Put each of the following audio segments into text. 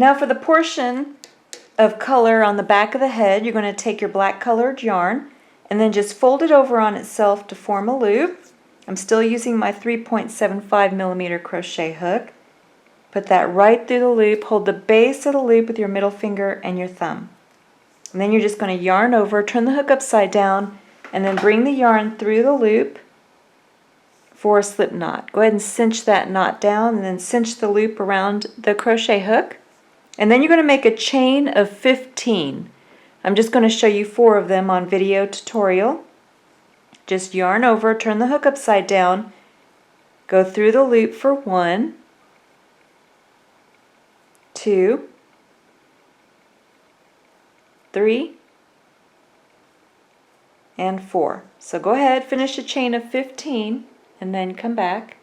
Now for the portion of color on the back of the head, you're going to take your black colored yarn and then just fold it over on itself to form a loop. I'm still using my 3.75 millimeter crochet hook. Put that right through the loop. Hold the base of the loop with your middle finger and your thumb. And then you're just going to yarn over, turn the hook upside down, and then bring the yarn through the loop for a slip knot. Go ahead and cinch that knot down and then cinch the loop around the crochet hook. And then you're going to make a chain of 15. I'm just going to show you 4 of them on video tutorial. Just yarn over, turn the hook upside down, go through the loop for 1, 2, 3, and 4. So go ahead, finish a chain of 15, and then come back.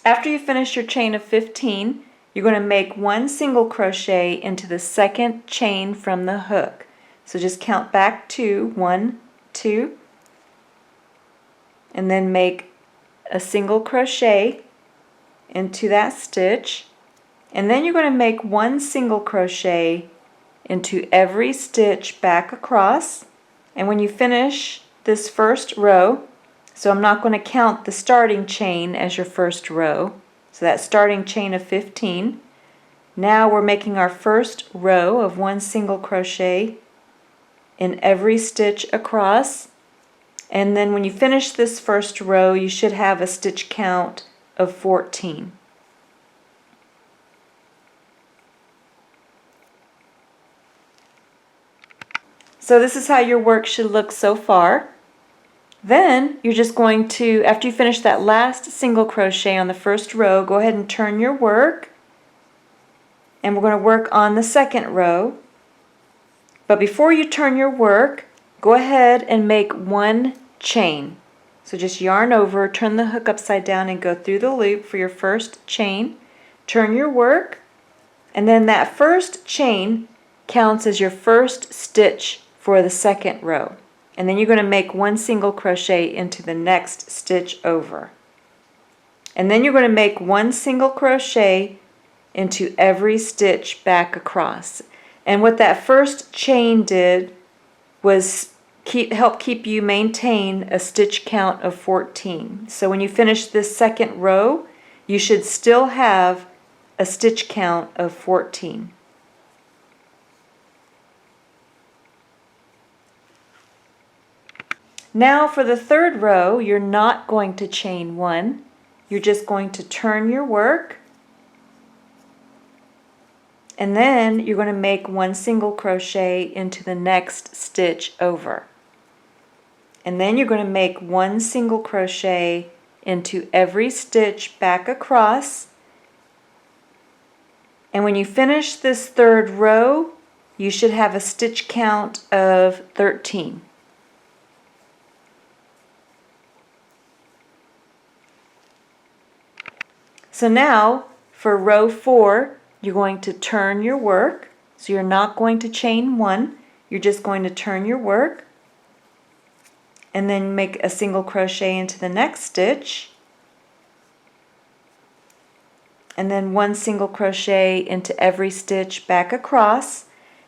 After you finish your chain of 15, you're going to make 1 single crochet into the second chain from the hook. So just count back to 1, 2, and then make a single crochet into that stitch. And then you're going to make 1 single crochet into every stitch back across. And when you finish this first row, so I'm not going to count the starting chain as your first row, so that starting chain of 15. Now we're making our first row of 1 single crochet in every stitch across. And then when you finish this first row, you should have a stitch count of 14. So this is how your work should look so far. Then you're just going to, after you finish that last single crochet on the first row, go ahead and turn your work. And we're going to work on the second row. But before you turn your work, go ahead and make 1 chain. So just yarn over, turn the hook upside down and go through the loop for your first chain. Turn your work, and then that first chain counts as your first stitch for the second row. And then you're going to make 1 single crochet into the next stitch over. And then you're going to make 1 single crochet into every stitch back across. And what that first chain did was help keep you maintain a stitch count of 14. So when you finish this second row, you should still have a stitch count of 14. Now for the third row, you're not going to chain 1. You're just going to turn your work, and then you're going to make 1 single crochet into the next stitch over. And then you're going to make 1 single crochet into every stitch back across. And when you finish this third row, you should have a stitch count of 13. So now for row 4, you're going to turn your work. So you're not going to chain 1, you're just going to turn your work and then make a single crochet into the next stitch, and then 1 single crochet into every stitch back across,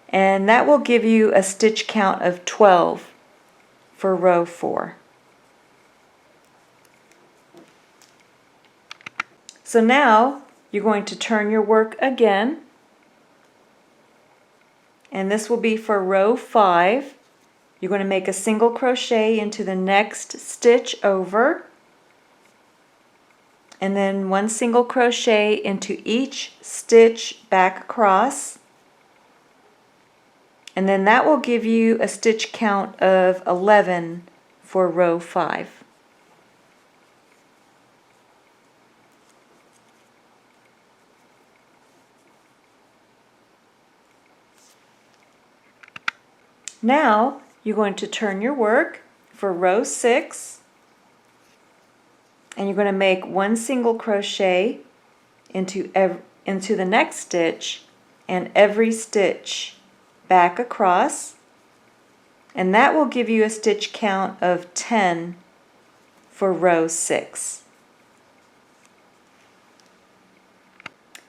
and that will give you a stitch count of 12 for row 4. So now you're going to turn your work again, and this will be for row 5. You're going to make a single crochet into the next stitch over, and then 1 single crochet into each stitch back across, and then that will give you a stitch count of 11 for row 5. Now you're going to turn your work for row 6, and you're going to make 1 single crochet into the next stitch and every stitch back across, and that will give you a stitch count of 10 for row 6.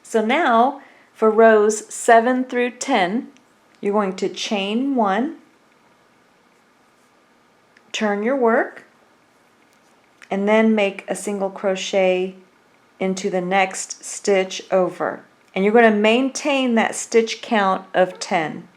So now for rows 7 through 10, you're going to chain 1, turn your work, and then make a single crochet into the next stitch over. And you're going to maintain that stitch count of 10.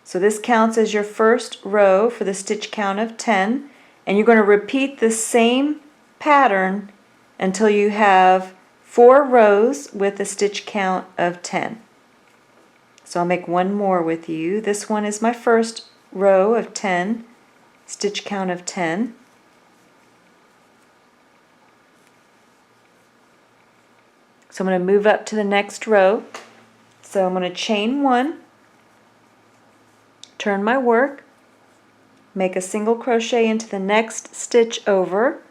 So this counts as your first row for the stitch count of 10, and you're going to repeat the same pattern until you have 4 rows with a stitch count of 10. So I'll make one more with you. This one is my first row of 10, stitch count of 10. So I'm going to move up to the next row. So I'm going to chain 1, turn my work, make a single crochet into the next stitch over,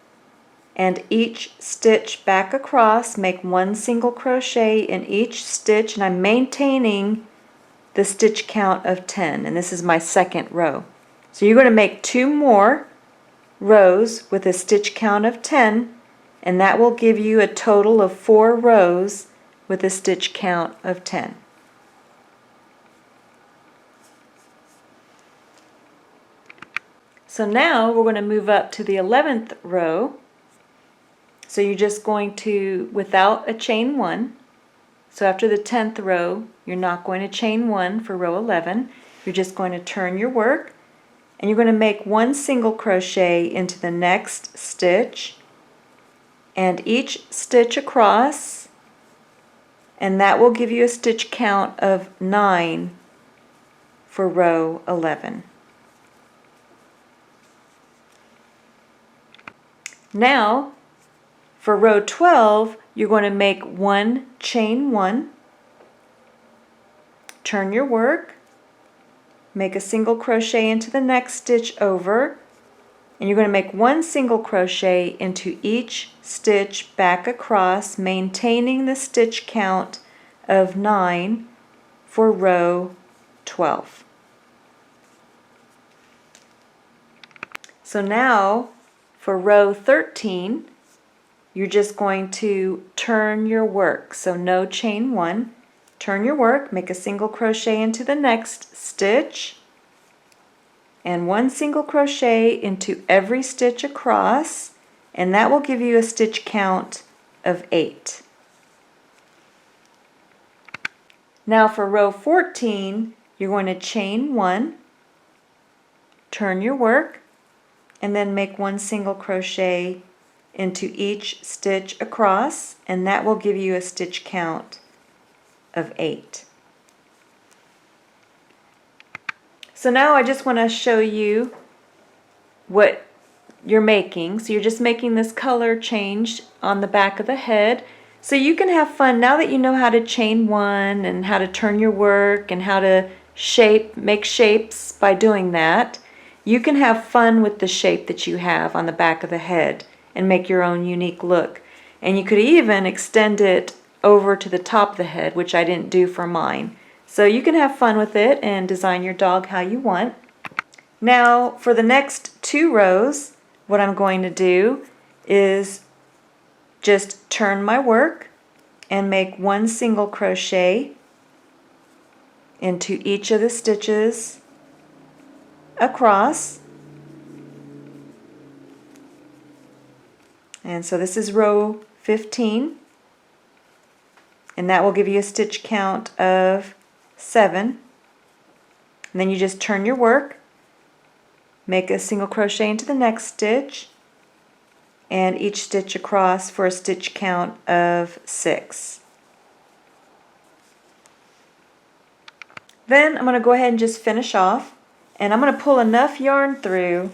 and each stitch back across, make 1 single crochet in each stitch, and I'm maintaining the stitch count of 10, and this is my second row. So you're going to make 2 more rows with a stitch count of 10, and that will give you a total of 4 rows with a stitch count of 10. So now we're going to move up to the 11th row. So you're just going to, without a chain 1, so after the 10th row, you're not going to chain 1 for row 11. You're just going to turn your work, and you're going to make 1 single crochet into the next stitch, and each stitch across, and that will give you a stitch count of 9 for row 11. Now for row 12, you're going to make 1 chain 1, turn your work, make a single crochet into the next stitch over, and you're going to make 1 single crochet into each stitch back across, maintaining the stitch count of 9 for row 12. So now for row 13, you're just going to turn your work. So no chain 1, turn your work, make a single crochet into the next stitch, and 1 single crochet into every stitch across, and that will give you a stitch count of 8. Now for row 14, you're going to chain 1, turn your work, and then make 1 single crochet into each stitch across, and that will give you a stitch count of 8. So now I just want to show you what you're making. So you're just making this color change on the back of the head. So you can have fun now that you know how to chain 1 and how to turn your work and how to make shapes by doing that. You can have fun with the shape that you have on the back of the head and make your own unique look. And you could even extend it over to the top of the head, which I didn't do for mine. So you can have fun with it and design your dog how you want. Now for the next 2 rows, what I'm going to do is just turn my work and make 1 single crochet into each of the stitches across. And so this is row 15, and that will give you a stitch count of 7. And then you just turn your work, make a single crochet into the next stitch, and each stitch across for a stitch count of 6. Then I'm going to go ahead and just finish off, and I'm going to pull enough yarn through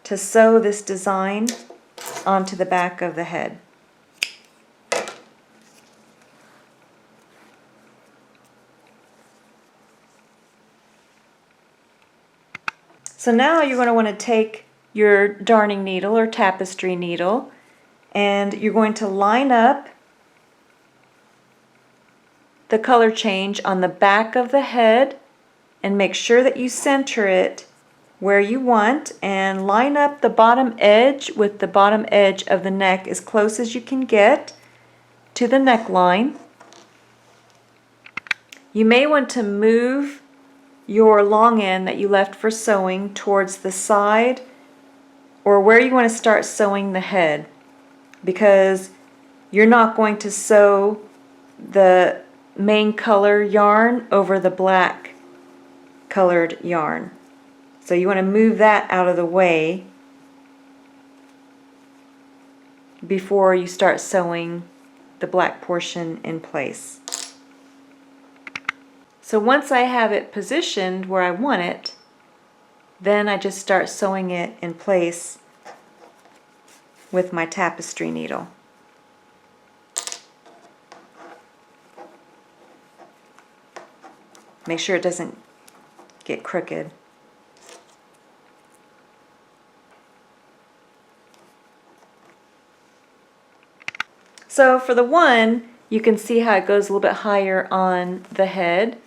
to sew this design onto the back of the head. So now you're going to want to take your darning needle or tapestry needle, and you're going to line up the color change on the back of the head and make sure that you center it where you want, and line up the bottom edge with the bottom edge of the neck as close as you can get to the neckline. You may want to move your long end that you left for sewing towards the side or where you want to start sewing the head, because you're not going to sew the main color yarn over the black colored yarn. So you want to move that out of the way before you start sewing the black portion in place. So once I have it positioned where I want it, then I just start sewing it in place with my tapestry needle. Make sure it doesn't get crooked. So for the one, you can see how it goes a little bit higher on the head,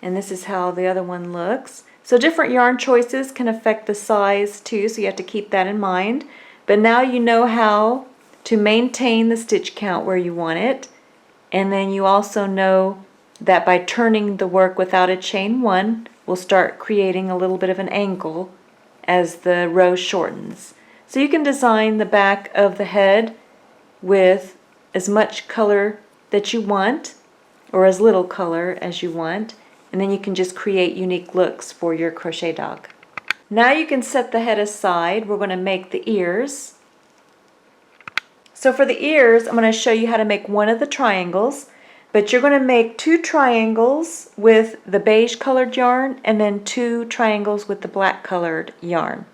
and this is how the other one looks. So different yarn choices can affect the size too, so you have to keep that in mind. But now you know how to maintain the stitch count where you want it, and then you also know that by turning the work without a chain one, we'll start creating a little bit of an angle as the row shortens. So you can design the back of the head with as much color that you want, or as little color as you want, and then you can just create unique looks for your crochet dog. Now you can set the head aside. We're going to make the ears. So for the ears, I'm going to show you how to make one of the triangles, but you're going to make 2 triangles with the beige colored yarn and then 2 triangles with the black colored yarn.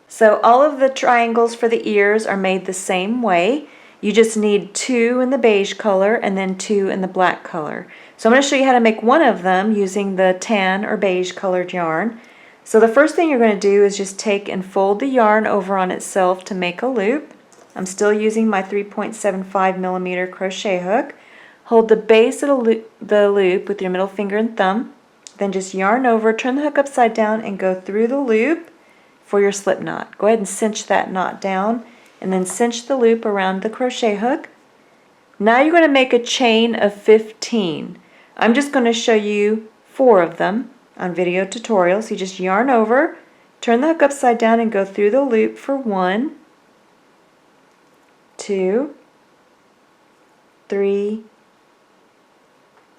So all of the triangles for the ears are made the same way. You just need 2 in the beige color and then 2 in the black color. So I'm going to show you how to make one of them using the tan or beige colored yarn. So the first thing you're going to do is just take and fold the yarn over on itself to make a loop. I'm still using my 3.75 millimeter crochet hook. Hold the base of the loop with your middle finger and thumb. Then just yarn over, turn the hook upside down, and go through the loop for your slip knot. Go ahead and cinch that knot down, and then cinch the loop around the crochet hook. Now you're going to make a chain of 15. I'm just going to show you 4 of them on video tutorials. You just yarn over, turn the hook upside down, and go through the loop for 1, 2, 3,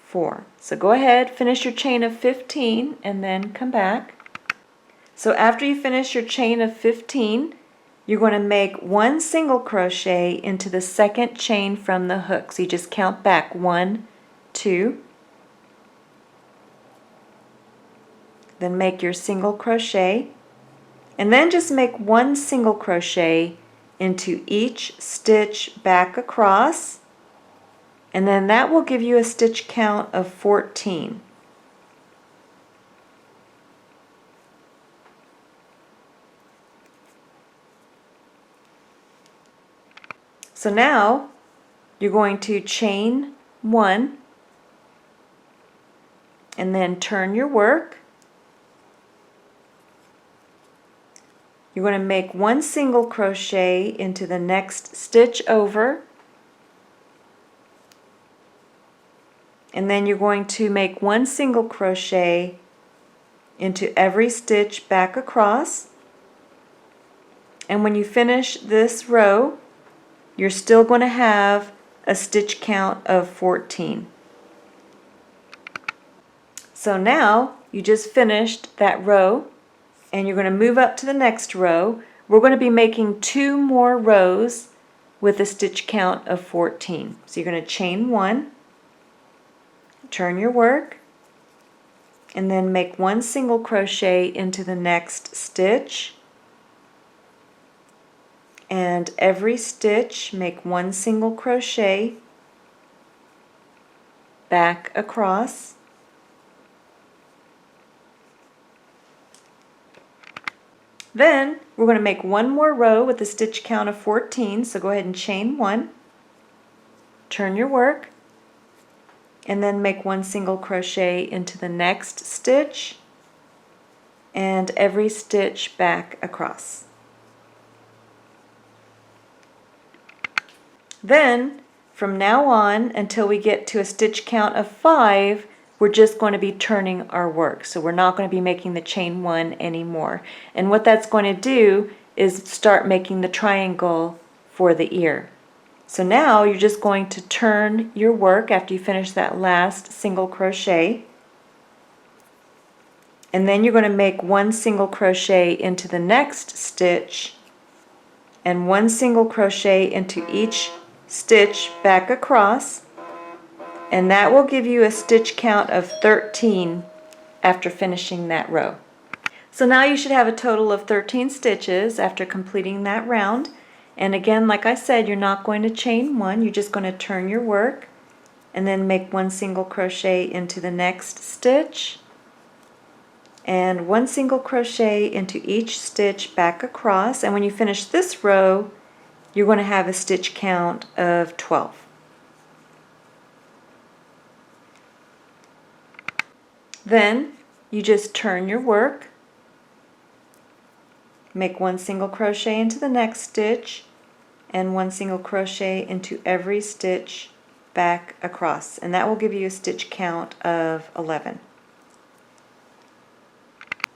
4. So go ahead, finish your chain of 15, and then come back. So after you finish your chain of 15, you're going to make 1 single crochet into the second chain from the hook. So you just count back 1, 2, then make your single crochet, and then just make 1 single crochet into each stitch back across, and then that will give you a stitch count of 14. So now you're going to chain 1 and then turn your work. You're going to make 1 single crochet into the next stitch over, and then you're going to make 1 single crochet into every stitch back across. And when you finish this row, you're still going to have a stitch count of 14. So now you just finished that row, and you're going to move up to the next row. We're going to be making 2 more rows with a stitch count of 14. So you're going to chain 1, turn your work, and then make 1 single crochet into the next stitch, and every stitch make 1 single crochet back across. Then we're going to make 1 more row with a stitch count of 14, so go ahead and chain 1, turn your work, and then make 1 single crochet into the next stitch and every stitch back across. Then from now on until we get to a stitch count of 5, we're just going to be turning our work. So we're not going to be making the chain 1 anymore. And what that's going to do is start making the triangle for the ear. So now you're just going to turn your work after you finish that last single crochet, and then you're going to make 1 single crochet into the next stitch and 1 single crochet into each stitch back across, and that will give you a stitch count of 13 after finishing that row. So now you should have a total of 13 stitches after completing that round. And again, like I said, you're not going to chain 1, you're just going to turn your work and then make 1 single crochet into the next stitch and 1 single crochet into each stitch back across. And when you finish this row, you're going to have a stitch count of 12. Then you just turn your work, make 1 single crochet into the next stitch and 1 single crochet into every stitch back across, and that will give you a stitch count of 11.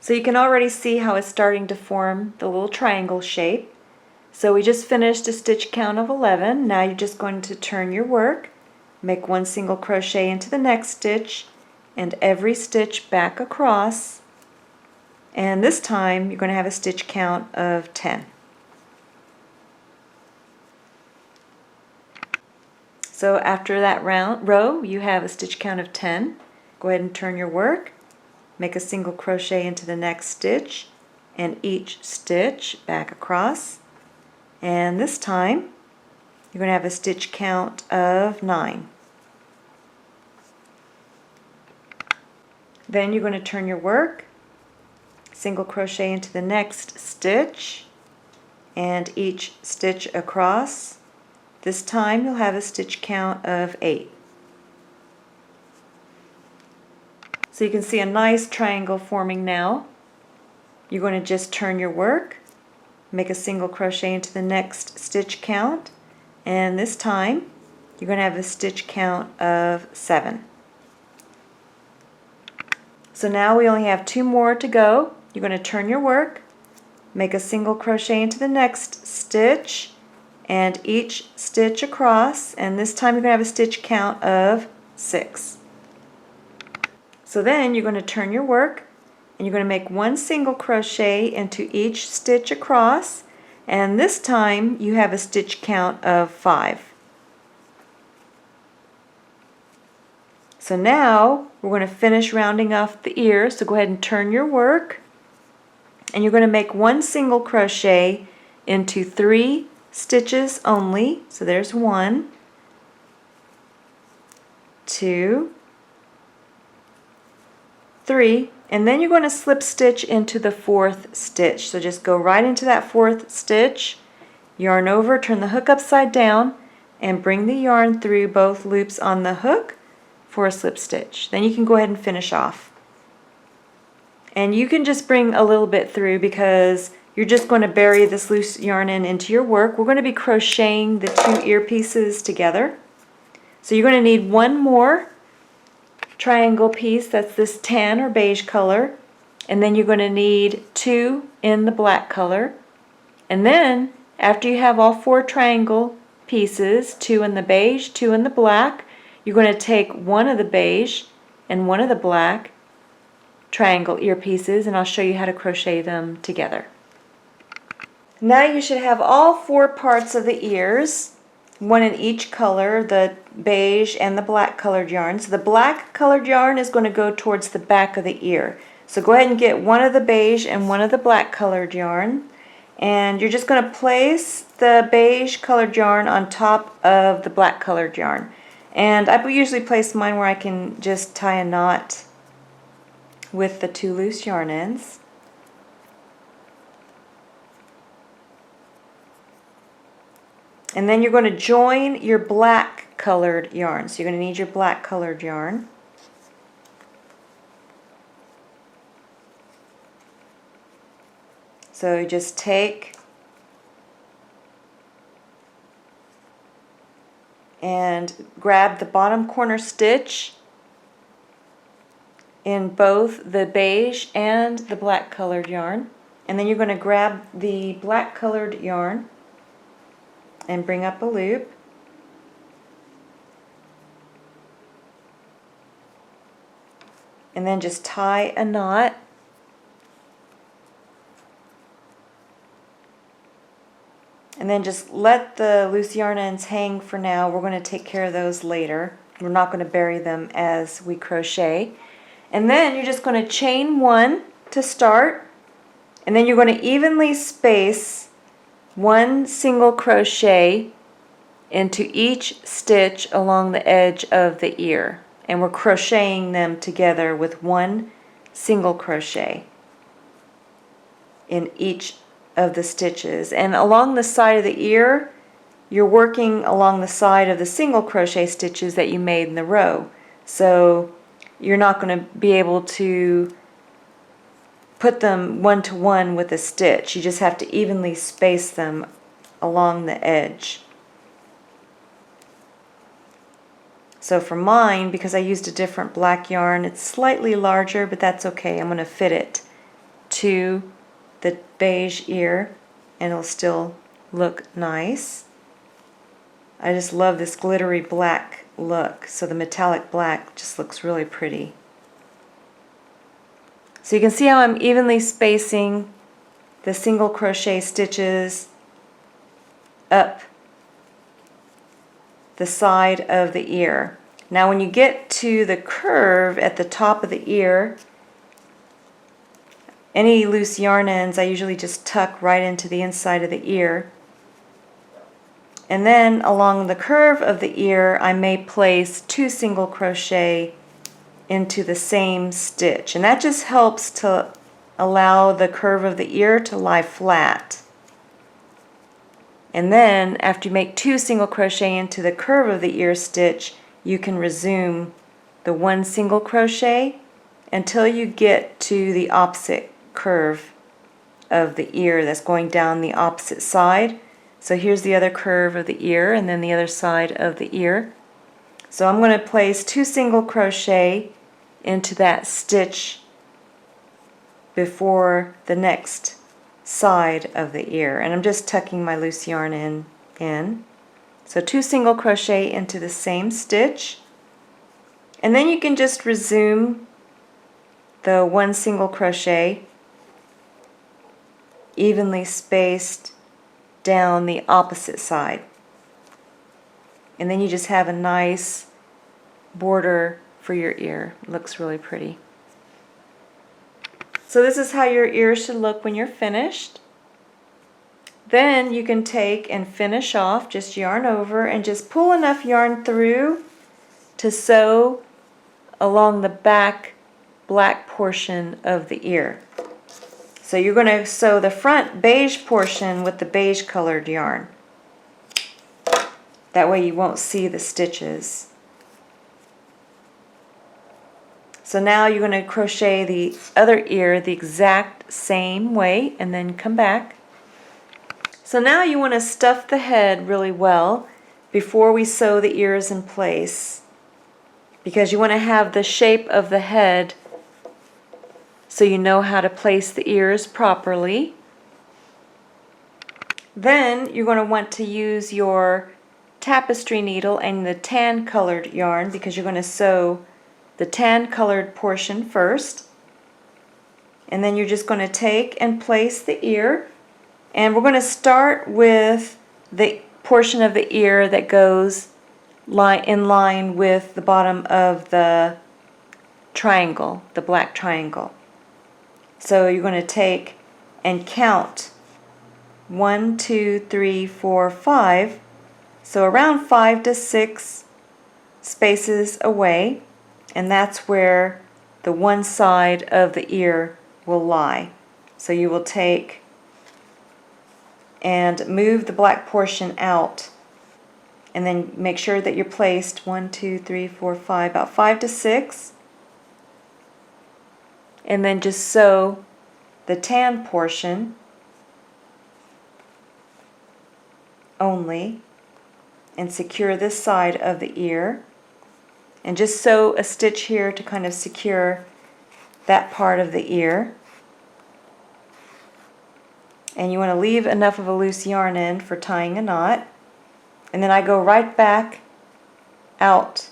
So you can already see how it's starting to form the little triangle shape. So we just finished a stitch count of 11. Now you're just going to turn your work, make 1 single crochet into the next stitch and every stitch back across, and this time you're going to have a stitch count of 10. So after that row you have a stitch count of 10. Go ahead and turn your work, make a single crochet into the next stitch and each stitch back across, and this time you're going to have a stitch count of 9. Then you're going to turn your work, single crochet into the next stitch and each stitch across. This time you'll have a stitch count of 8. So you can see a nice triangle forming now. You're going to just turn your work, make a single crochet into the next stitch count, and this time you're going to have a stitch count of 7. So now we only have 2 more to go. You're going to turn your work, make a single crochet into the next stitch and each stitch across, and this time you're going to have a stitch count of 6. So then you're going to turn your work and you're going to make 1 single crochet into each stitch across, and this time you have a stitch count of 5. So now we're going to finish rounding off the ear, so go ahead and turn your work and you're going to make 1 single crochet into 3 stitches only. So there's 1, 2, 3, and then you're going to slip stitch into the 4th stitch. So just go right into that 4th stitch, yarn over, turn the hook upside down and bring the yarn through both loops on the hook for a slip stitch. Then you can go ahead and finish off. And you can just bring a little bit through because you're just going to bury this loose yarn into your work. We're going to be crocheting the 2 ear pieces together. So you're going to need 1 more triangle piece, that's this tan or beige color, and then you're going to need 2 in the black color. And then after you have all 4 triangle pieces, 2 in the beige, 2 in the black, you're going to take 1 of the beige and 1 of the black triangle ear pieces, and I'll show you how to crochet them together. Now you should have all 4 parts of the ears, 1 in each color, the beige and the black colored yarn. So the black colored yarn is going to go towards the back of the ear. So go ahead and get 1 of the beige and 1 of the black colored yarn, and you're just going to place the beige colored yarn on top of the black colored yarn. And I usually place mine where I can just tie a knot with the 2 loose yarn ends. And then you're going to join your black colored yarn. So you're going to need your black colored yarn. So you just take and grab the bottom corner stitch in both the beige and the black colored yarn, and then you're going to grab the black colored yarn and bring up a loop, and then just tie a knot, and then just let the loose yarn ends hang for now. We're going to take care of those later. We're not going to bury them as we crochet. And then you're just going to chain one to start, and then you're going to evenly space one single crochet into each stitch along the edge of the ear, and we're crocheting them together with one single crochet in each of the stitches. And along the side of the ear, you're working along the side of the single crochet stitches that you made in the row, so you're not going to be able to put them one to one with a stitch. You just have to evenly space them along the edge. So for mine, because I used a different black yarn, it's slightly larger, but that's okay. I'm going to fit it to the beige ear, and it'll still look nice. I just love this glittery black look, so the metallic black just looks really pretty. So you can see how I'm evenly spacing the single crochet stitches up the side of the ear. Now when you get to the curve at the top of the ear, any loose yarn ends I usually just tuck right into the inside of the ear. And then along the curve of the ear I may place 2 single crochet into the same stitch, and that just helps to allow the curve of the ear to lie flat. And then after you make 2 single crochet into the curve of the ear stitch, you can resume the 1 single crochet until you get to the opposite curve of the ear that's going down the opposite side. So here's the other curve of the ear, and then the other side of the ear. So I'm going to place 2 single crochet into that stitch before the next side of the ear, and I'm just tucking my loose yarn in. So 2 single crochet into the same stitch, and then you can just resume the 1 single crochet evenly spaced down the opposite side, and then you just have a nice border for your ear. It looks really pretty. So this is how your ear should look when you're finished. Then you can take and finish off, just yarn over and just pull enough yarn through to sew along the back black portion of the ear. So you're going to sew the front beige portion with the beige colored yarn. That way you won't see the stitches. So now you're going to crochet the other ear the exact same way and then come back. So now you want to stuff the head really well before we sew the ears in place, because you want to have the shape of the head so you know how to place the ears properly. Then you're going to want to use your tapestry needle and the tan colored yarn, because you're going to sew the tan colored portion first, and then you're just going to take and place the ear, and we're going to start with the portion of the ear that goes in line with the bottom of the triangle, the black triangle. So you're going to take and count 1, 2, 3, 4, 5, so around 5 to 6 spaces away, and that's where the one side of the ear will lie. So you will take and move the black portion out, and then make sure that you're placed 1, 2, 3, 4, 5, about 5 to 6, and then just sew the tan portion only, and secure this side of the ear. And just sew a stitch here to kind of secure that part of the ear. And you want to leave enough of a loose yarn end for tying a knot. And then I go right back out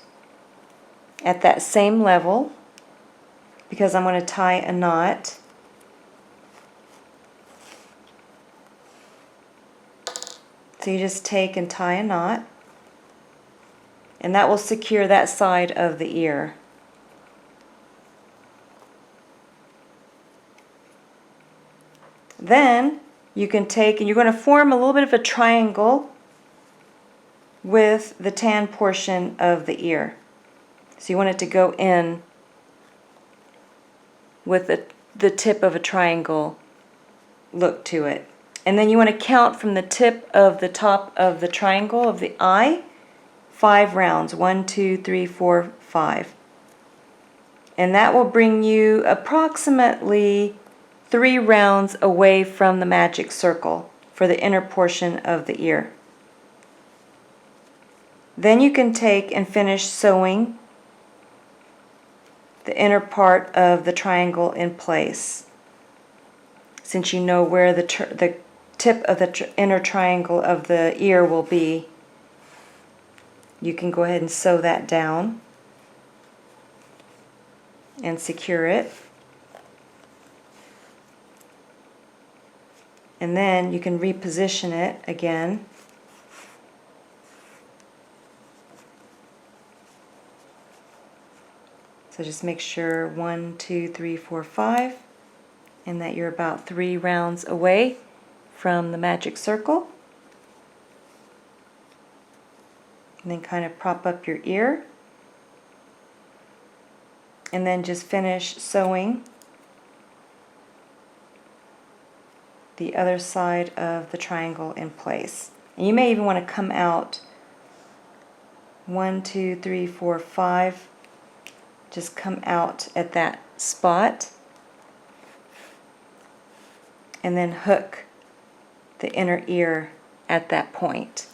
at that same level because I'm going to tie a knot. So you just take and tie a knot, and that will secure that side of the ear. Then you can take and you're going to form a little bit of a triangle with the tan portion of the ear. So you want it to go in with the tip of a triangle look to it. And then you want to count from the tip of the top of the triangle of the eye, 5 rounds. 1, 2, 3, 4, 5. And that will bring you approximately 3 rounds away from the magic circle for the inner portion of the ear. Then you can take and finish sewing the inner part of the triangle in place. Since you know where the tip of the inner triangle of the ear will be, you can go ahead and sew that down and secure it. And then you can reposition it again. So just make sure 1, 2, 3, 4, 5, and that you're about 3 rounds away from the magic circle. And then kind of prop up your ear. And then just finish sewing the other side of the triangle in place. And you may even want to come out 1, 2, 3, 4, 5. Just come out at that spot and then hook the inner ear at that point.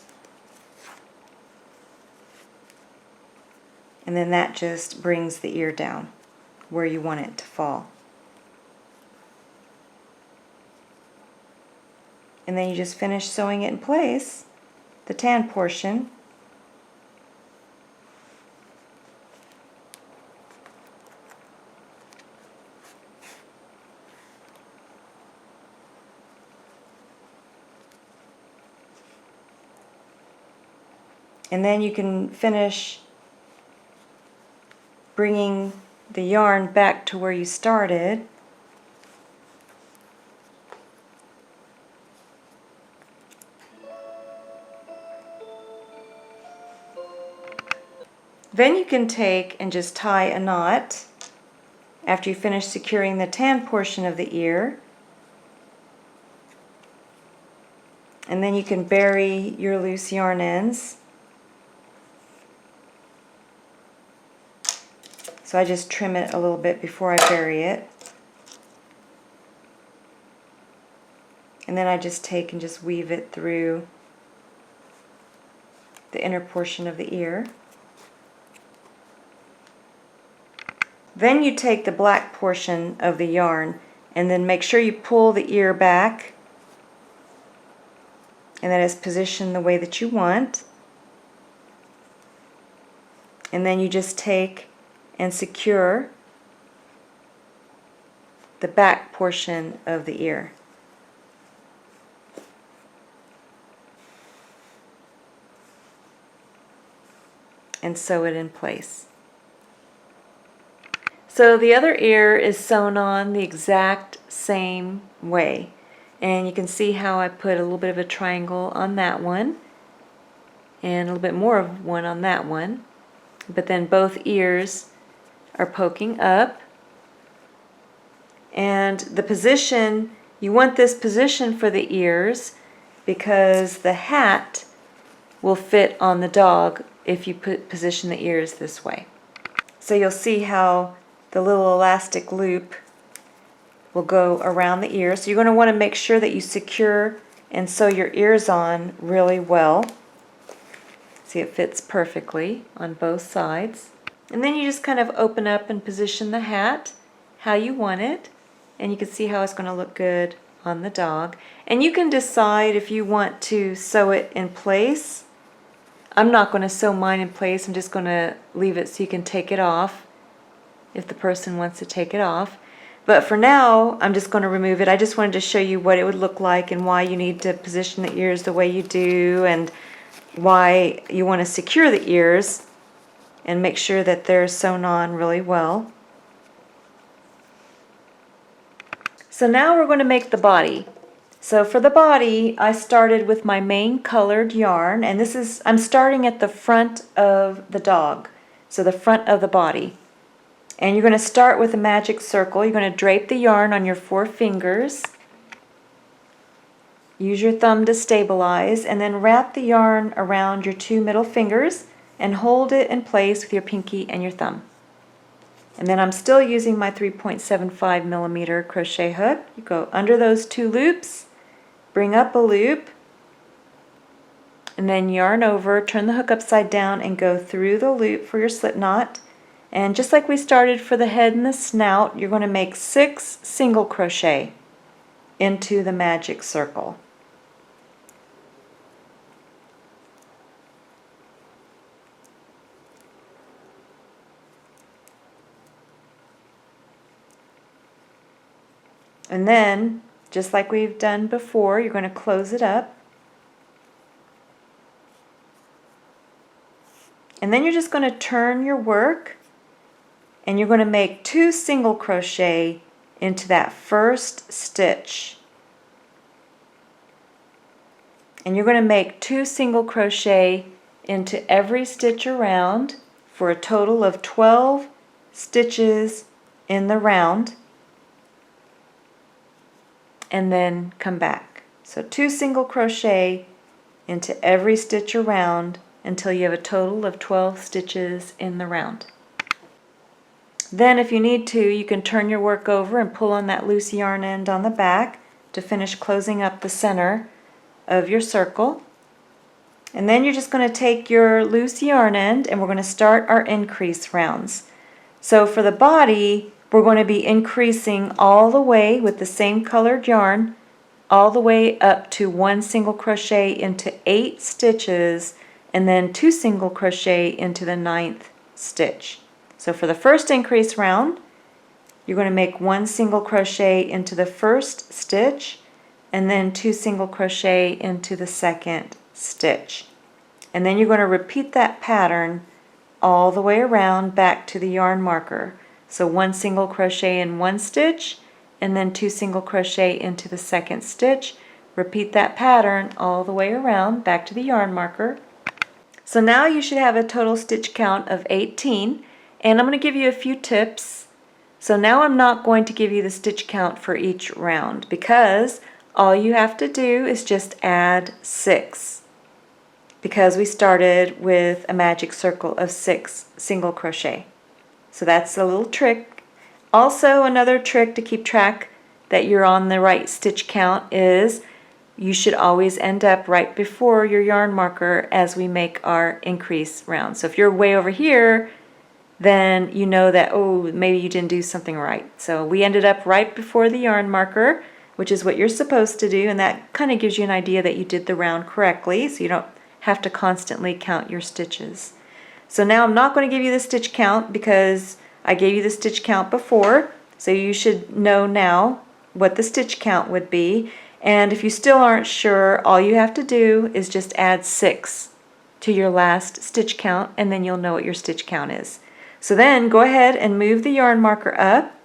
And then that just brings the ear down where you want it to fall. And then you just finish sewing it in place, the tan portion. And then you can finish bringing the yarn back to where you started. Then you can take and just tie a knot after you finish securing the tan portion of the ear. And then you can bury your loose yarn ends. So I just trim it a little bit before I bury it. And then I just take and just weave it through the inner portion of the ear. Then you take the black portion of the yarn and then make sure you pull the ear back and that it's positioned the way that you want. And then you just take and secure the back portion of the ear. And sew it in place. So the other ear is sewn on the exact same way. And you can see how I put a little bit of a triangle on that one and a little bit more of one on that one. But then both ears are poking up. And the position, you want this position for the ears because the hat will fit on the dog if you position the ears this way. So you'll see how the little elastic loop will go around the ear. So you're going to want to make sure that you secure and sew your ears on really well. See, it fits perfectly on both sides. And then you just kind of open up and position the hat how you want it, and you can see how it's going to look good on the dog. And you can decide if you want to sew it in place. I'm not going to sew mine in place. I'm just going to leave it so you can take it off if the person wants to take it off. But for now, I'm just going to remove it. I just wanted to show you what it would look like and why you need to position the ears the way you do, and why you want to secure the ears and make sure that they're sewn on really well. So now we're going to make the body. So for the body, I started with my main colored yarn, and I'm starting at the front of the dog, so the front of the body. And you're going to start with a magic circle. You're going to drape the yarn on your 4 fingers. Use your thumb to stabilize, and then wrap the yarn around your 2 middle fingers and hold it in place with your pinky and your thumb. And then I'm still using my 3.75 millimeter crochet hook. You go under those 2 loops, bring up a loop, and then yarn over, turn the hook upside down and go through the loop for your slip knot. And just like we started for the head and the snout, you're going to make 6 single crochet into the magic circle. And then, just like we've done before, you're going to close it up. And then you're just going to turn your work, and you're going to make 2 single crochet into that first stitch. And you're going to make 2 single crochet into every stitch around for a total of 12 stitches in the round. And then come back. So 2 single crochet into every stitch around until you have a total of 12 stitches in the round. Then if you need to, you can turn your work over and pull on that loose yarn end on the back to finish closing up the center of your circle. And then you're just going to take your loose yarn end and we're going to start our increase rounds. So for the body, we're going to be increasing all the way with the same colored yarn all the way up to 1 single crochet into 8 stitches, and then 2 single crochet into the 9th stitch. So for the first increase round, you're going to make 1 single crochet into the first stitch and then 2 single crochet into the second stitch. And then you're going to repeat that pattern all the way around back to the yarn marker. So 1 single crochet in 1 stitch and then 2 single crochet into the second stitch. Repeat that pattern all the way around back to the yarn marker. So now you should have a total stitch count of 18, and I'm going to give you a few tips. So now I'm not going to give you the stitch count for each round because all you have to do is just add 6, because we started with a magic circle of 6 single crochet. So that's a little trick. Also, another trick to keep track that you're on the right stitch count is you should always end up right before your yarn marker as we make our increase round. So if you're way over here, then you know that, oh, maybe you didn't do something right. So we ended up right before the yarn marker, which is what you're supposed to do, and that kind of gives you an idea that you did the round correctly, so you don't have to constantly count your stitches. So now I'm not going to give you the stitch count because I gave you the stitch count before, so you should know now what the stitch count would be. And if you still aren't sure, all you have to do is just add 6 to your last stitch count, and then you'll know what your stitch count is. So then go ahead and move the yarn marker up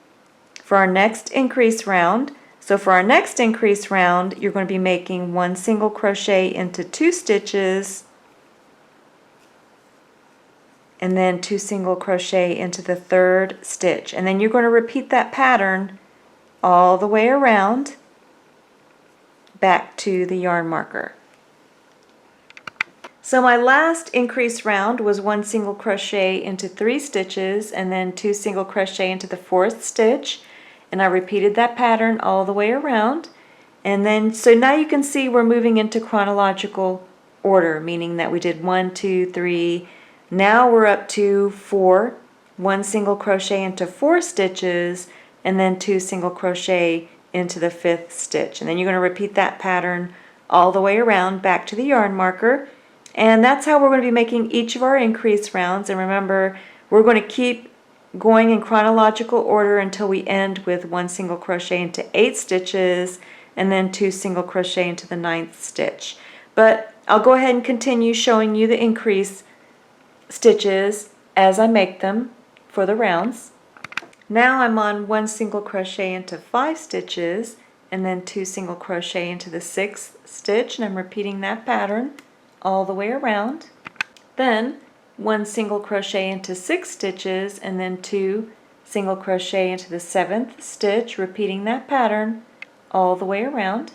for our next increase round. So for our next increase round, you're going to be making 1 single crochet into 2 stitches and then 2 single crochet into the 3rd stitch. And then you're going to repeat that pattern all the way around back to the yarn marker. So my last increase round was 1 single crochet into 3 stitches and then 2 single crochet into the 4th stitch, and I repeated that pattern all the way around. And then so now you can see we're moving into chronological order, meaning that we did 1, 2, 3. Now we're up to 4, 1 single crochet into 4 stitches, and then 2 single crochet into the 5th stitch. And then you're going to repeat that pattern all the way around back to the yarn marker. And that's how we're going to be making each of our increase rounds. And remember, we're going to keep going in chronological order until we end with 1 single crochet into 8 stitches and then 2 single crochet into the 9th stitch. But I'll go ahead and continue showing you the increase stitches as I make them for the rounds. Now I'm on 1 single crochet into 5 stitches and then 2 single crochet into the 6th stitch, and I'm repeating that pattern all the way around. Then 1 single crochet into 6 stitches and then 2 single crochet into the 7th stitch, repeating that pattern all the way around.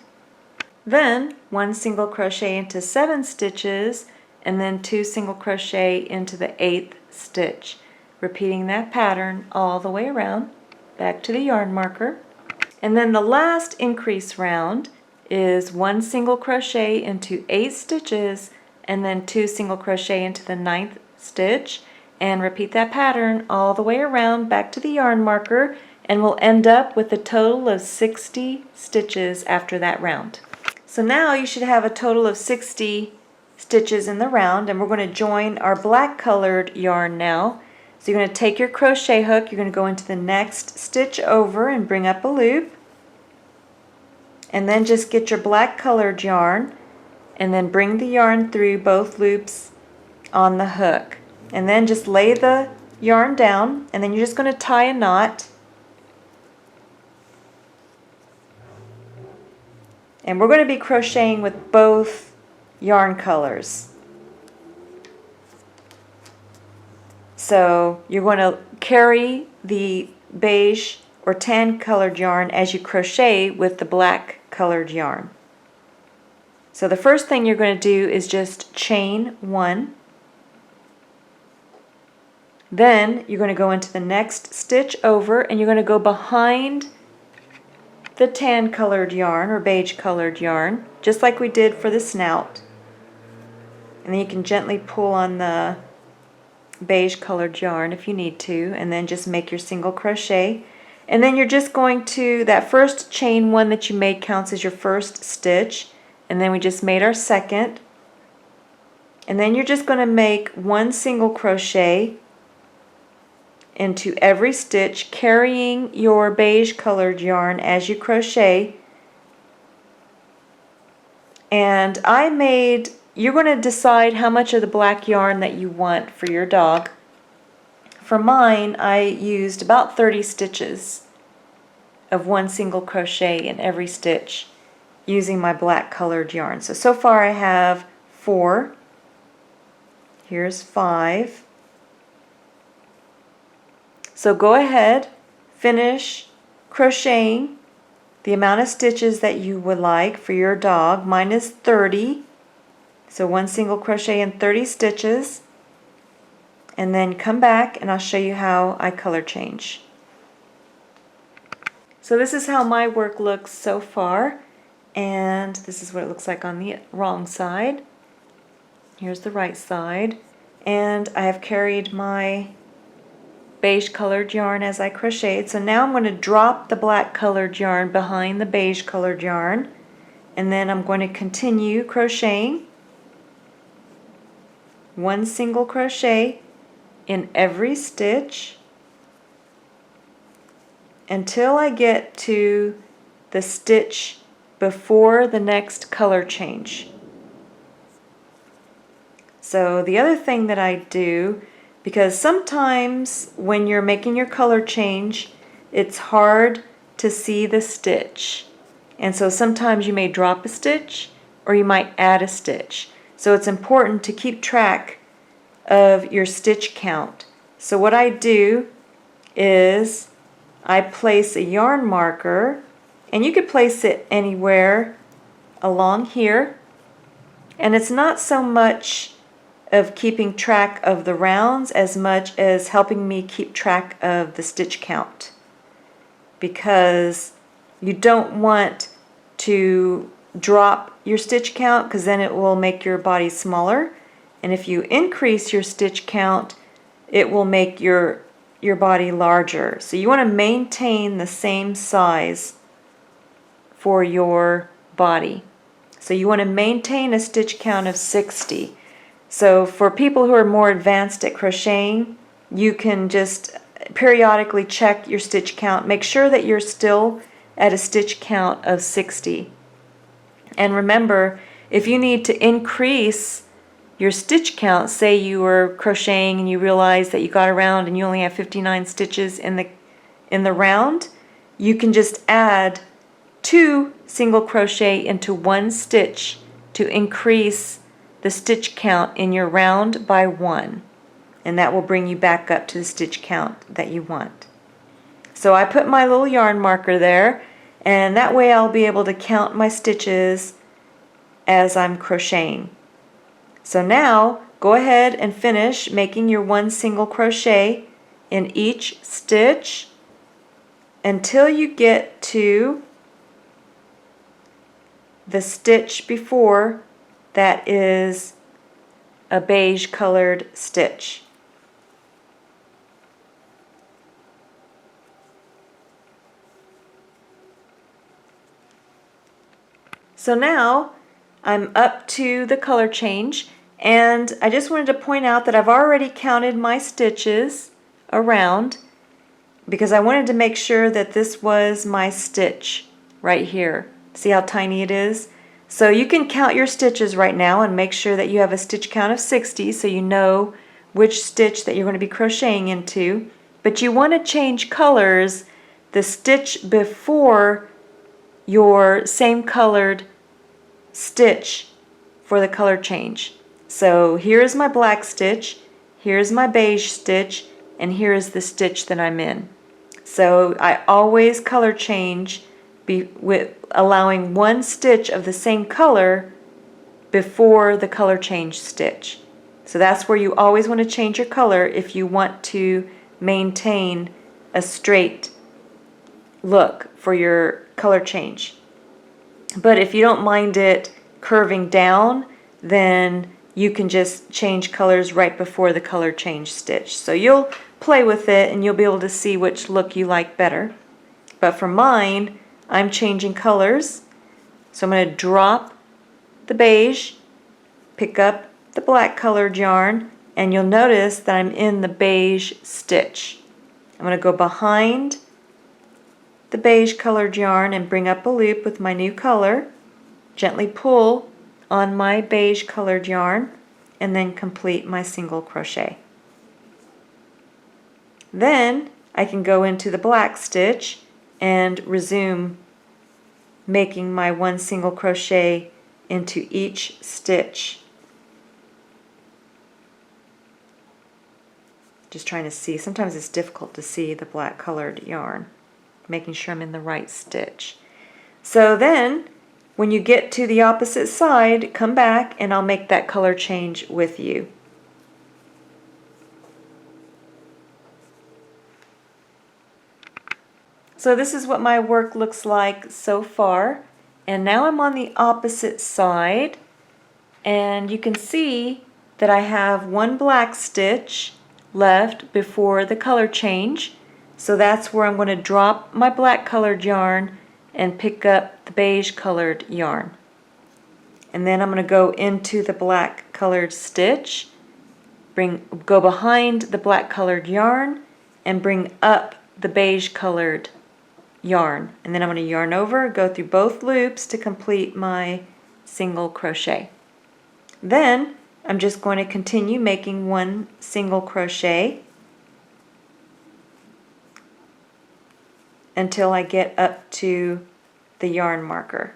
Then 1 single crochet into 7 stitches and then 2 single crochet into the 8th stitch, repeating that pattern all the way around back to the yarn marker. And then the last increase round is 1 single crochet into 8 stitches and then 2 single crochet into the 9th stitch, and repeat that pattern all the way around back to the yarn marker, and we'll end up with a total of 60 stitches after that round. So now you should have a total of 60 stitches in the round, and we're going to join our black colored yarn now. So you're going to take your crochet hook, you're going to go into the next stitch over and bring up a loop, and then just get your black colored yarn and then bring the yarn through both loops on the hook, and then just lay the yarn down, and then you're just going to tie a knot. And we're going to be crocheting with both yarn colors. So you're going to carry the beige or tan colored yarn as you crochet with the black colored yarn. So the first thing you're going to do is just chain 1. Then you're going to go into the next stitch over and you're going to go behind the tan colored yarn or beige colored yarn, just like we did for the snout. And then you can gently pull on the beige colored yarn if you need to, and then just make your single crochet. And then you're just going to, that first chain 1 that you made counts as your first stitch, and then we just made our second. And then you're just going to make 1 single crochet into every stitch, carrying your beige colored yarn as you crochet. And you're going to decide how much of the black yarn that you want for your dog. For mine, I used about 30 stitches of 1 single crochet in every stitch using my black colored yarn. So far I have 4. Here's 5. So go ahead, finish crocheting the amount of stitches that you would like for your dog. Mine is 30. So 1 single crochet in 30 stitches, and then come back and I'll show you how I color change. So this is how my work looks so far, and this is what it looks like on the wrong side. Here's the right side, and I have carried my beige colored yarn as I crocheted. So now I'm going to drop the black colored yarn behind the beige colored yarn, and then I'm going to continue crocheting 1 single crochet in every stitch until I get to the stitch before the next color change. So the other thing that I do, because sometimes when you're making your color change, it's hard to see the stitch. And so sometimes you may drop a stitch or you might add a stitch. So it's important to keep track of your stitch count. So what I do is I place a yarn marker, and you could place it anywhere along here, and it's not so much of keeping track of the rounds as much as helping me keep track of the stitch count, because you don't want to drop your stitch count, because then it will make your body smaller. And if you increase your stitch count, it will make your body larger. So you want to maintain the same size for your body. So you want to maintain a stitch count of 60. So for people who are more advanced at crocheting, you can just periodically check your stitch count. Make sure that you're still at a stitch count of 60. And remember, if you need to increase your stitch count, say you were crocheting and you realize that you got around and you only have 59 stitches in the round, you can just add 2 single crochet into 1 stitch to increase the stitch count in your round by 1, and that will bring you back up to the stitch count that you want. So I put my little yarn marker there, and that way I'll be able to count my stitches as I'm crocheting. So now go ahead and finish making your 1 single crochet in each stitch until you get to the stitch before that is a beige colored stitch. So now I'm up to the color change, and I just wanted to point out that I've already counted my stitches around because I wanted to make sure that this was my stitch right here. See how tiny it is? So you can count your stitches right now and make sure that you have a stitch count of 60 so you know which stitch that you're going to be crocheting into. But you want to change colors the stitch before your same colored stitch for the color change. So here is my black stitch, here's my beige stitch, and here is the stitch that I'm in. So I always color change with allowing 1 stitch of the same color before the color change stitch. So that's where you always want to change your color if you want to maintain a straight look for your color change. But if you don't mind it curving down, then you can just change colors right before the color change stitch. So you'll play with it and you'll be able to see which look you like better. But for mine, I'm changing colors. So I'm going to drop the beige, pick up the black colored yarn, and you'll notice that I'm in the beige stitch. I'm going to go behind the beige colored yarn and bring up a loop with my new color, gently pull on my beige colored yarn, and then complete my single crochet. Then I can go into the black stitch and resume making my 1 single crochet into each stitch. Just trying to see, sometimes it's difficult to see the black colored yarn, making sure I'm in the right stitch. So then when you get to the opposite side, come back and I'll make that color change with you. So this is what my work looks like so far, and now I'm on the opposite side, and you can see that I have 1 black stitch left before the color change. So that's where I'm going to drop my black colored yarn and pick up the beige colored yarn. And then I'm going to go into the black colored stitch, go behind the black colored yarn, and bring up the beige colored yarn. And then I'm going to yarn over, go through both loops to complete my single crochet. Then I'm just going to continue making 1 single crochet until I get up to the yarn marker.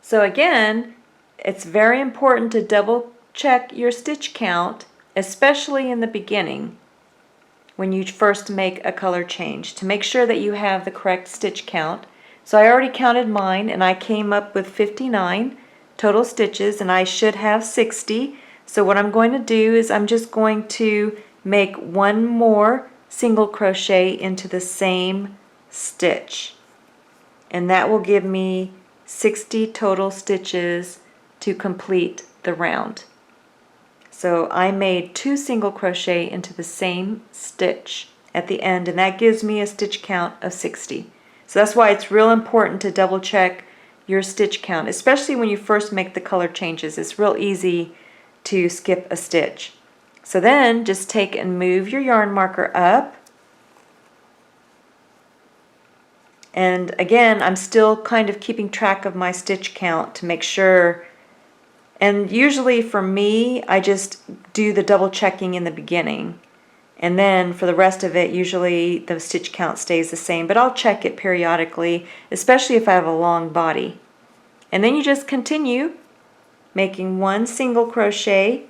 So again, it's very important to double check your stitch count, especially in the beginning when you first make a color change, to make sure that you have the correct stitch count. So I already counted mine and I came up with 59 total stitches, and I should have 60. So what I'm going to do is I'm just going to make 1 more single crochet into the same stitch. And that will give me 60 total stitches to complete the round. So I made 2 single crochet into the same stitch at the end, and that gives me a stitch count of 60. So that's why it's real important to double check your stitch count, especially when you first make the color changes. It's real easy to skip a stitch. So then just take and move your yarn marker up. And again, I'm still kind of keeping track of my stitch count to make sure. And usually for me, I just do the double checking in the beginning. And then for the rest of it, usually the stitch count stays the same, but I'll check it periodically, especially if I have a long body. And then you just continue making 1 single crochet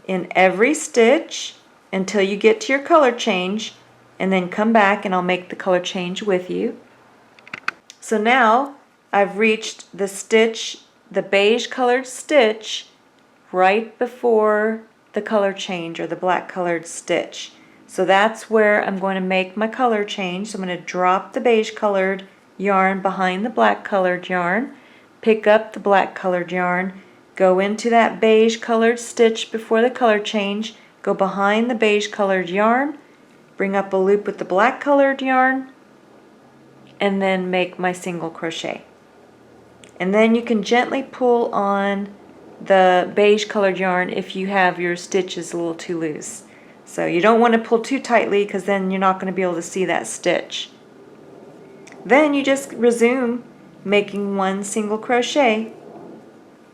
in every stitch until you get to your color change, and then come back and I'll make the color change with you. So now I've reached the stitch, the beige colored stitch, right before the color change, or the black colored stitch. So that's where I'm going to make my color change. So I'm going to drop the beige colored yarn behind the black colored yarn, pick up the black colored yarn, go into that beige colored stitch before the color change, go behind the beige colored yarn, bring up a loop with the black colored yarn, and then make my single crochet. And then you can gently pull on the beige colored yarn if you have your stitches a little too loose. So you don't want to pull too tightly, because then you're not going to be able to see that stitch. Then you just resume making 1 single crochet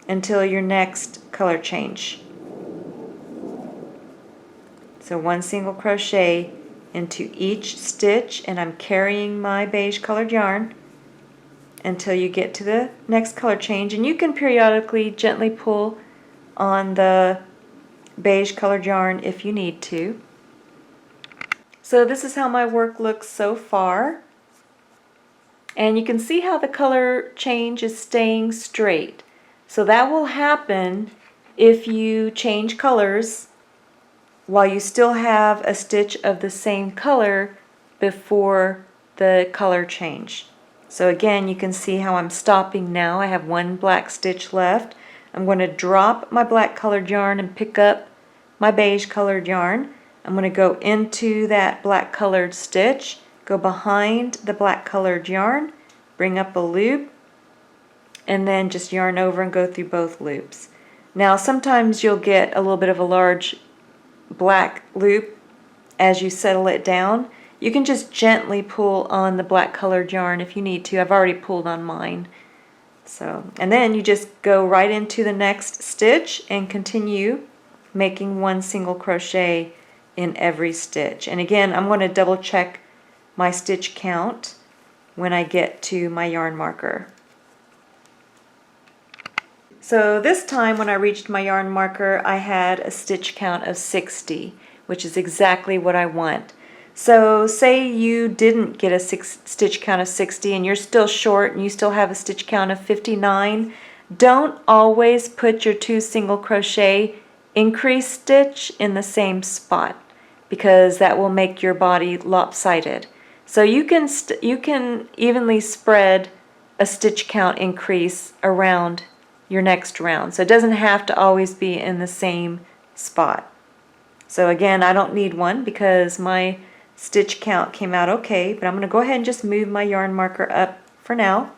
until your next color change. So 1 single crochet into each stitch, and I'm carrying my beige colored yarn until you get to the next color change. And you can periodically gently pull on the beige colored yarn if you need to. So this is how my work looks so far, and you can see how the color change is staying straight. So that will happen if you change colors while you still have a stitch of the same color before the color change. So again, you can see how I'm stopping now. I have 1 black stitch left. I'm going to drop my black colored yarn and pick up my beige colored yarn. I'm going to go into that black colored stitch, go behind the black colored yarn, bring up a loop, and then just yarn over and go through both loops. Now sometimes you'll get a little bit of a large black loop as you settle it down. You can just gently pull on the black colored yarn if you need to. I've already pulled on mine. And then you just go right into the next stitch and continue making 1 single crochet in every stitch. And again, I'm going to double check my stitch count when I get to my yarn marker. So this time when I reached my yarn marker, I had a stitch count of 60, which is exactly what I want. So say you didn't get a stitch count of 60 and you're still short and you still have a stitch count of 59, don't always put your 2 single crochet increase stitch in the same spot, because that will make your body lopsided. So you can evenly spread a stitch count increase around your next round. So it doesn't have to always be in the same spot. So again, I don't need one because my stitch count came out okay, but I'm going to go ahead and just move my yarn marker up for now.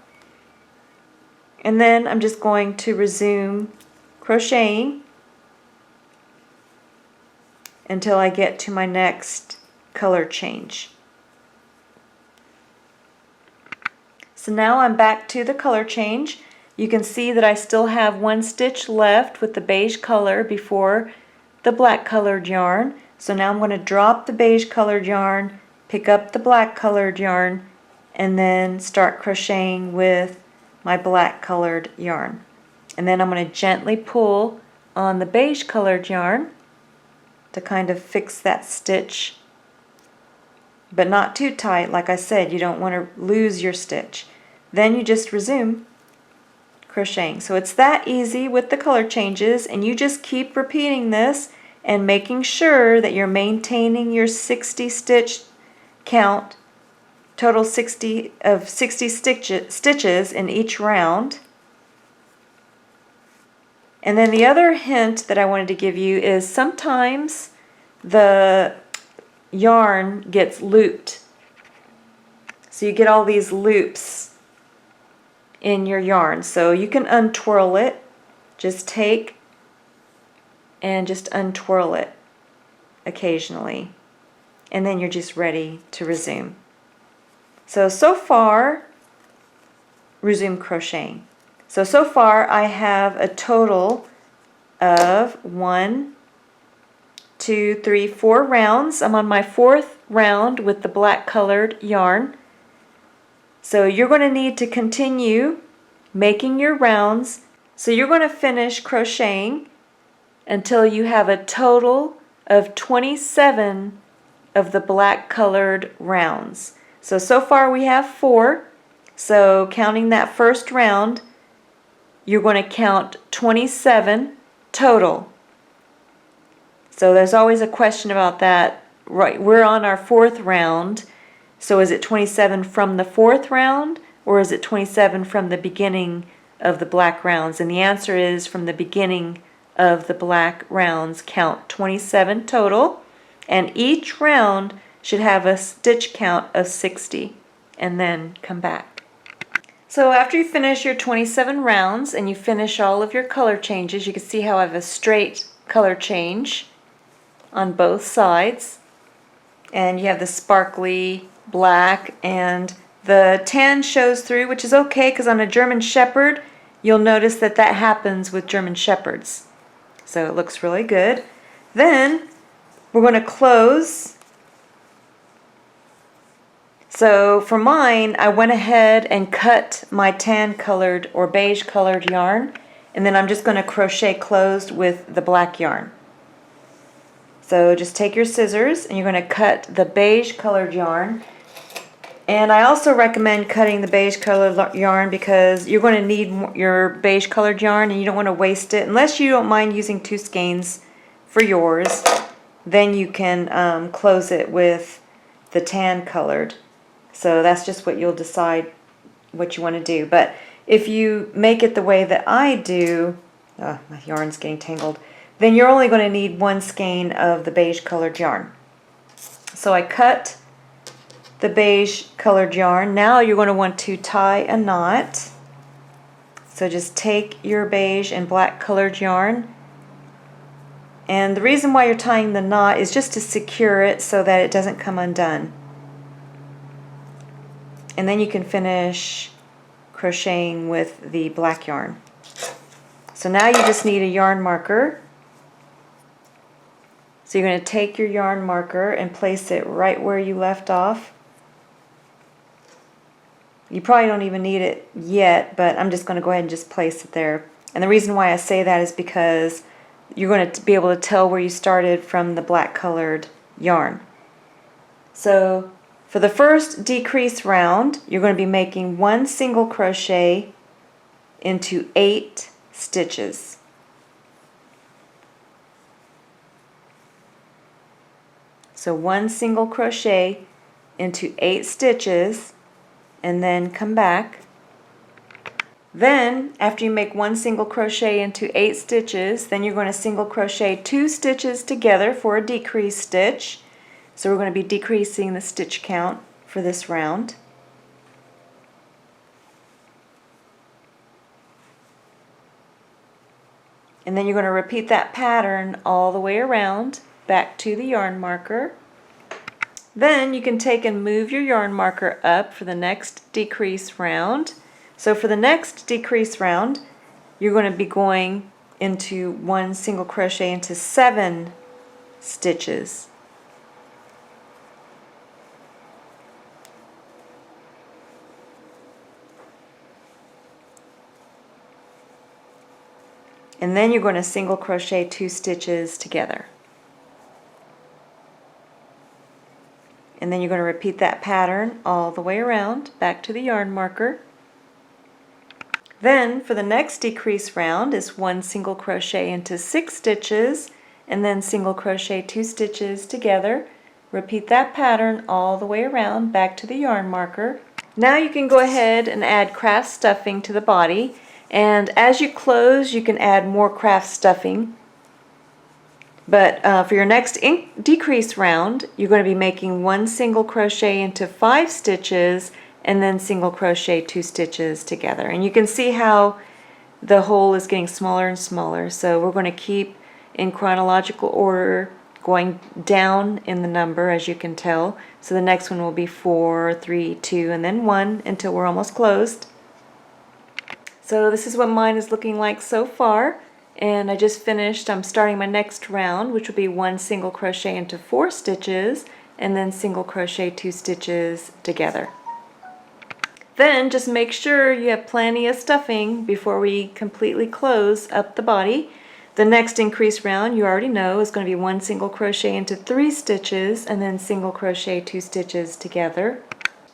And then I'm just going to resume crocheting until I get to my next color change. So now I'm back to the color change. You can see that I still have 1 stitch left with the beige color before the black colored yarn. So now I'm going to drop the beige colored yarn, pick up the black colored yarn, and then start crocheting with my black colored yarn. And then I'm going to gently pull on the beige colored yarn to kind of fix that stitch, but not too tight. Like I said, you don't want to lose your stitch. Then you just resume crocheting. So it's that easy with the color changes, and you just keep repeating this and making sure that you're maintaining your 60 stitch count total 60 stitches in each round. And then the other hint that I wanted to give you is sometimes the yarn gets looped. So you get all these loops in your yarn. So you can untwirl it. Just take and just untwirl it occasionally. And then you're just ready to resume. So far, resume crocheting. So far I have a total of 1, 2, 3, 4 rounds. I'm on my 4th round with the black colored yarn. So you're going to need to continue making your rounds. So you're going to finish crocheting until you have a total of 27 of the black colored rounds. So far we have 4. So counting that first round, you're going to count 27 total. So there's always a question about that. Right, we're on our 4th round. So is it 27 from the 4th round, or is it 27 from the beginning of the black rounds? And the answer is from the beginning of the black rounds. Count 27 total, and each round should have a stitch count of 60, and then come back. So after you finish your 27 rounds and you finish all of your color changes, you can see how I have a straight color change on both sides. And you have the sparkly black, and the tan shows through, which is okay because on a German Shepherd, you'll notice that that happens with German Shepherds. So it looks really good. Then we're going to close. So for mine, I went ahead and cut my tan colored or beige colored yarn, and then I'm just going to crochet closed with the black yarn. So just take your scissors and you're going to cut the beige colored yarn. And I also recommend cutting the beige colored yarn because you're going to need your beige colored yarn and you don't want to waste it. Unless you don't mind using 2 skeins for yours, then you can close it with the tan colored. So that's just what you'll decide what you want to do. But if you make it the way that I do, my yarn's getting tangled, then you're only going to need 1 skein of the beige colored yarn. So I cut the beige colored yarn. Now you're going to want to tie a knot. So just take your beige and black colored yarn. And the reason why you're tying the knot is just to secure it so that it doesn't come undone. And then you can finish crocheting with the black yarn. So now you just need a yarn marker. So you're going to take your yarn marker and place it right where you left off. You probably don't even need it yet, but I'm just going to go ahead and just place it there. And the reason why I say that is because you're going to be able to tell where you started from the black colored yarn. So for the first decrease round, you're going to be making 1 single crochet into 8 stitches. So 1 single crochet into 8 stitches, and then come back. Then after you make 1 single crochet into 8 stitches, then you're going to single crochet 2 stitches together for a decrease stitch. So we're going to be decreasing the stitch count for this round. And then you're going to repeat that pattern all the way around back to the yarn marker. Then you can take and move your yarn marker up for the next decrease round. So for the next decrease round, you're going to be going into 1 single crochet into 7 stitches. And then you're going to single crochet 2 stitches together. And then you're going to repeat that pattern all the way around back to the yarn marker. Then for the next decrease round is 1 single crochet into 6 stitches, and then single crochet 2 stitches together, Repeat that pattern all the way around back to the yarn marker. Now you can go ahead and add craft stuffing to the body, and as you close you can add more craft stuffing. But for your next decrease round, you're going to be making 1 single crochet into 5 stitches and then single crochet 2 stitches together. And you can see how the hole is getting smaller and smaller, so we're going to keep in chronological order, going down in the number, as you can tell. So the next one will be 4, 3, 2, and then 1 until we're almost closed. So this is what mine is looking like so far, and I just finished. I'm starting my next round, which will be 1 single crochet into 4 stitches and then single crochet 2 stitches together. Then just make sure you have plenty of stuffing before we completely close up the body. The next increase round, you already know, is going to be 1 single crochet into 3 stitches and then single crochet 2 stitches together.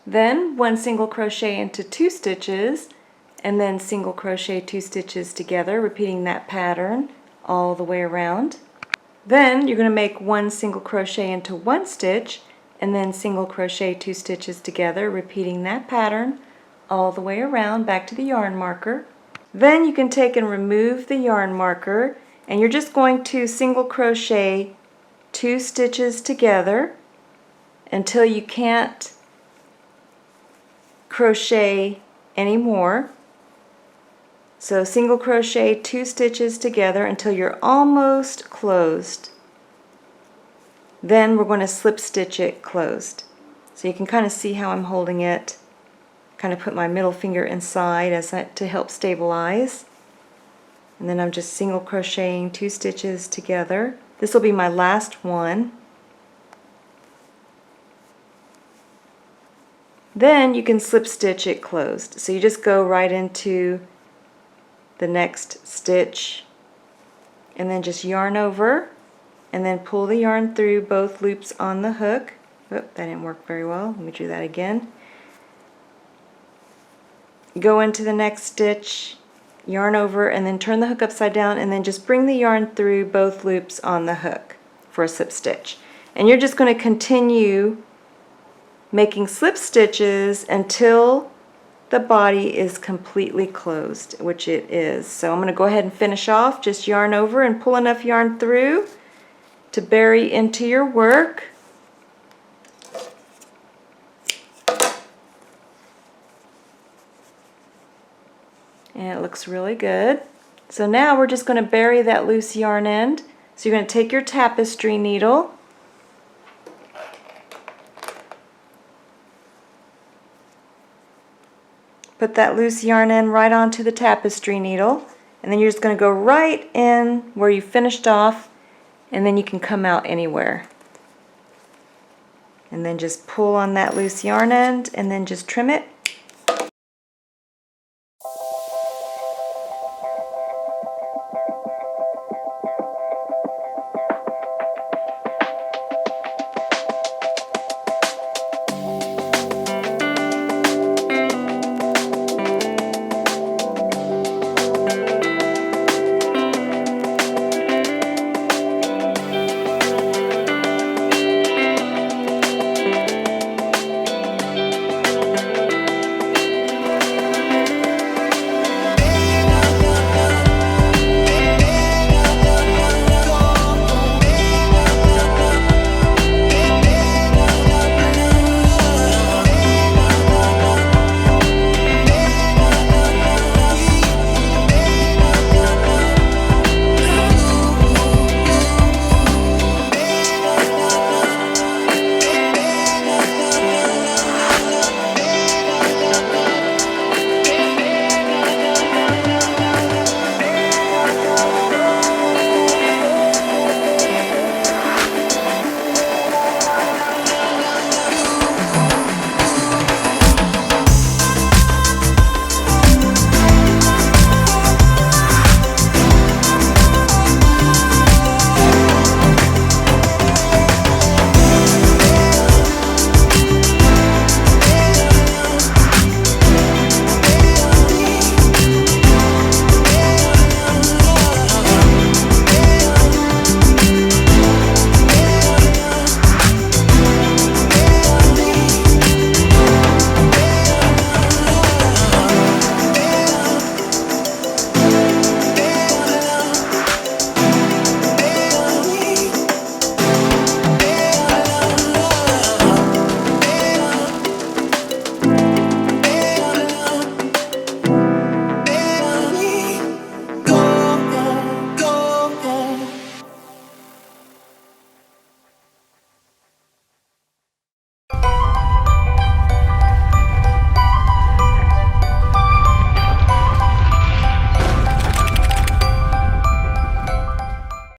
Then 1 single crochet into 2 stitches and then single crochet 2 stitches together, repeating that pattern all the way around. Then you're going to make 1 single crochet into 1 stitch and then single crochet 2 stitches together, repeating that pattern all the way around back to the yarn marker. Then you can take and remove the yarn marker, and you're just going to single crochet 2 stitches together until you can't crochet anymore. So single crochet 2 stitches together until you're almost closed. Then we're going to slip stitch it closed. So you can kind of see how I'm holding it. Kind of put my middle finger inside to help stabilize. And then I'm just single crocheting 2 stitches together. This will be my last one. Then you can slip stitch it closed. So you just go right into the next stitch and then just yarn over and then pull the yarn through both loops on the hook. Oop, that didn't work very well. Let me do that again. Go into the next stitch, yarn over, and then turn the hook upside down, and then just bring the yarn through both loops on the hook for a slip stitch. And you're just going to continue making slip stitches until the body is completely closed, which it is. So I'm going to go ahead and finish off. Just yarn over and pull enough yarn through to bury into your work. And it looks really good. So now we're just going to bury that loose yarn end. So you're going to take your tapestry needle, put that loose yarn end right onto the tapestry needle, and then you're just going to go right in where you finished off, and then you can come out anywhere. And then just pull on that loose yarn end and then just trim it.